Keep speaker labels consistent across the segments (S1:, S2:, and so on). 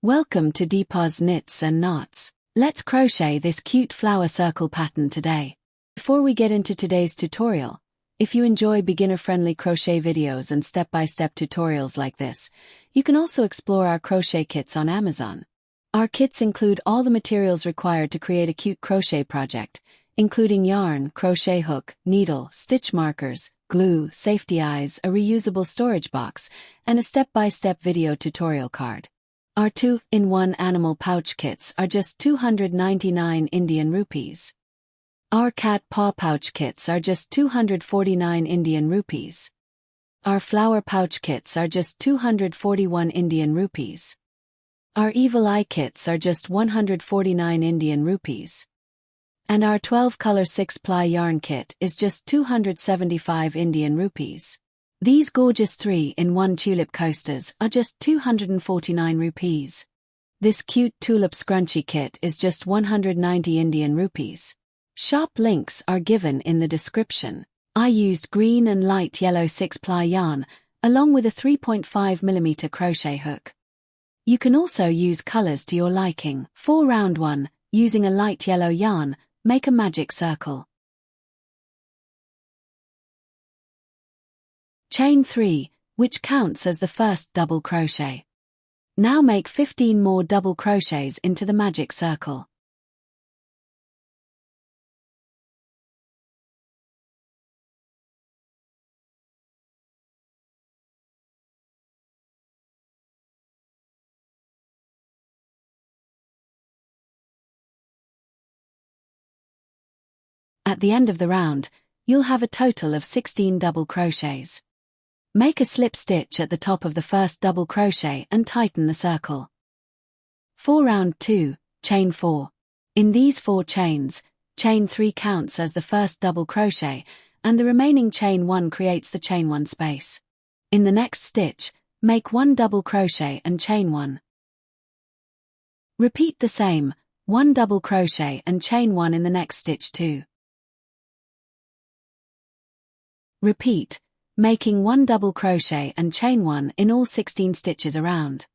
S1: Welcome to Deepa's Knits and Knots. Let's crochet this cute flower circle pattern today. Before we get into today's tutorial, if you enjoy beginner-friendly crochet videos and step-by-step tutorials like this, you can also explore our crochet kits on Amazon. Our kits include all the materials required to create a cute crochet project, including yarn, crochet hook, needle, stitch markers, glue, safety eyes, a reusable storage box, and a step-by-step video tutorial card. Our 2-in-1 animal pouch kits are just 299 Indian rupees. Our cat paw pouch kits are just 249 Indian rupees. Our flower pouch kits are just 241 Indian rupees. Our evil eye kits are just 149 Indian rupees. And our 12-color 6-ply yarn kit is just 275 Indian rupees. These gorgeous 3-in-1 tulip coasters are just 249 rupees. This cute tulip scrunchie kit is just 190 Indian rupees. Shop links are given in the description. I used green and light yellow 6-ply yarn, along with a 3.5mm crochet hook. You can also use colors to your liking. For round 1, using a light yellow yarn, make a magic circle. Chain 3, which counts as the first double crochet. Now make 15 more double crochets into the magic circle. At the end of the round, you'll have a total of 16 double crochets. Make a slip stitch at the top of the first double crochet and tighten the circle. For round 2, chain 4. In these 4 chains, chain 3 counts as the first double crochet, and the remaining chain 1 creates the chain 1 space. In the next stitch, make 1 double crochet and chain 1. Repeat the same, 1 double crochet and chain 1 in the next stitch too. Repeat, making 1 double crochet and chain 1 in all 16 stitches around.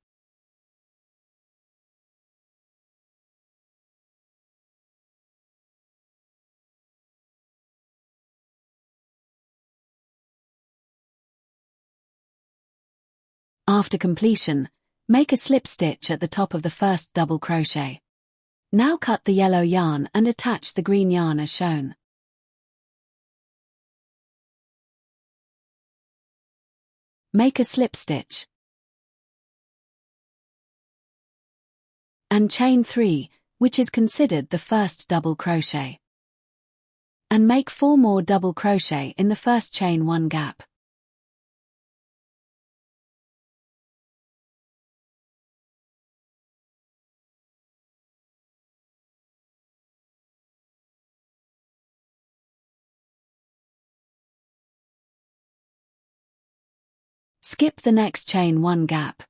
S1: After completion, make a slip stitch at the top of the first double crochet. Now cut the yellow yarn and attach the green yarn as shown. Make a slip stitch and chain 3, which is considered the first double crochet. And make 4 more double crochet in the first chain 1 gap. Skip the next chain 1 gap,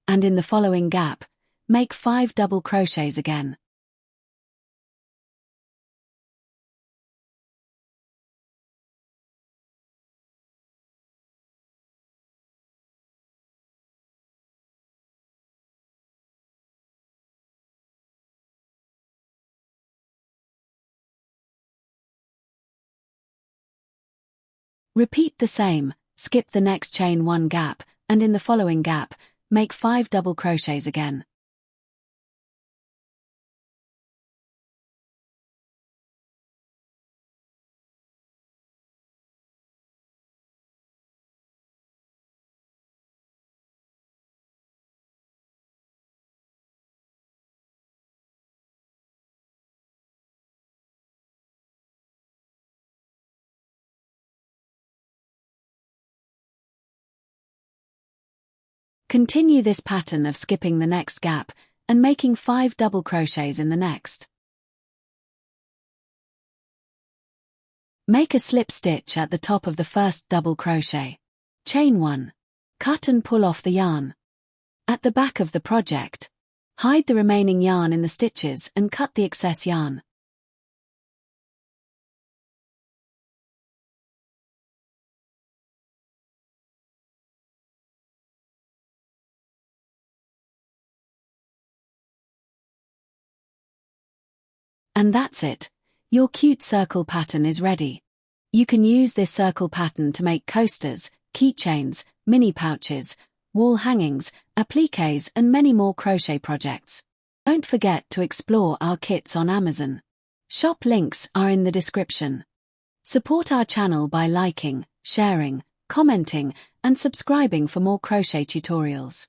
S1: and in the following gap, make 5 double crochets again. Repeat the same, skip the next chain 1 gap, and in the following gap, make 5 double crochets again. Continue this pattern of skipping the next gap and making 5 double crochets in the next. Make a slip stitch at the top of the first double crochet. Chain 1. Cut and pull off the yarn. At the back of the project, hide the remaining yarn in the stitches and cut the excess yarn. And that's it. Your cute circle pattern is ready. You can use this circle pattern to make coasters, keychains, mini pouches, wall hangings, appliques and many more crochet projects. Don't forget to explore our kits on Amazon. Shop links are in the description. Support our channel by liking, sharing, commenting, and subscribing for more crochet tutorials.